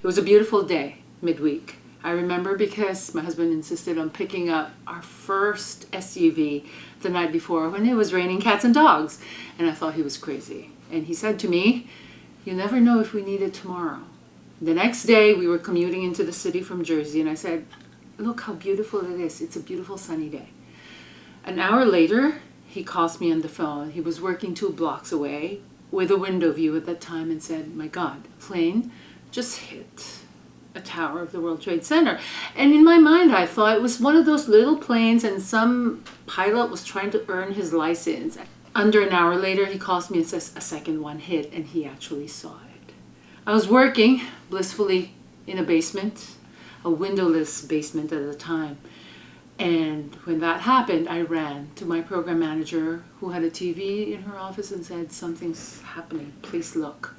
It was a beautiful day, midweek. I remember because my husband insisted on picking up our first SUV the night before when it was raining cats and dogs. And I thought he was crazy. And he said to me, "You never know if we need it tomorrow." The next day we were commuting into the city from Jersey and I said, "Look how beautiful it is. It's a beautiful sunny day." An hour later, he calls me on the phone. He was working 2 blocks away with a window view at that time and said, "My God, plane just hit a tower of the World Trade Center." And in my mind, I thought it was one of those little planes and some pilot was trying to earn his license. Under an hour later, he calls me and says a second one hit, and he actually saw it. I was working blissfully in a basement, a windowless basement at the time. And when that happened, I ran to my program manager who had a TV in her office and said, "Something's happening, please look."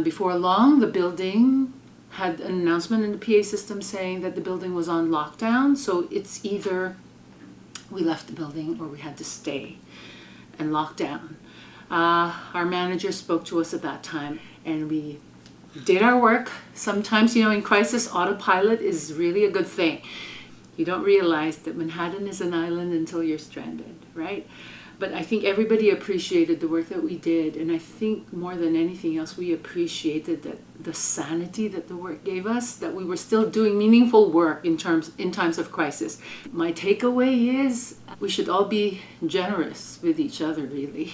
Before long, the building had an announcement in the PA system saying that the building was on lockdown. So it's either we left the building or we had to stay and lock down. Our manager spoke to us at that time and we did our work. Sometimes, in crisis, autopilot is really a good thing. You don't realize that Manhattan is an island until you're stranded, right? But I think everybody appreciated the work that we did, and I think more than anything else, we appreciated that the sanity that the work gave us, that we were still doing meaningful work in times of crisis. My takeaway is we should all be generous with each other, really.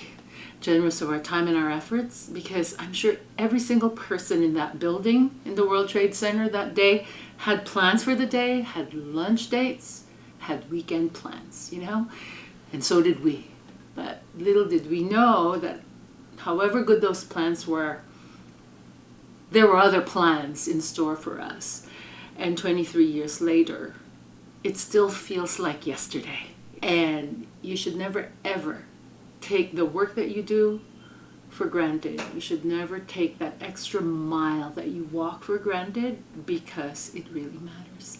Generous of our time and our efforts, because I'm sure every single person in that building in the World Trade Center that day had plans for the day, had lunch dates, had weekend plans, and so did we. But little did we know that however good those plans were, there were other plans in store for us. And 23 years later, it still feels like yesterday. And you should never, ever take the work that you do for granted. You should never take that extra mile that you walk for granted, because it really matters.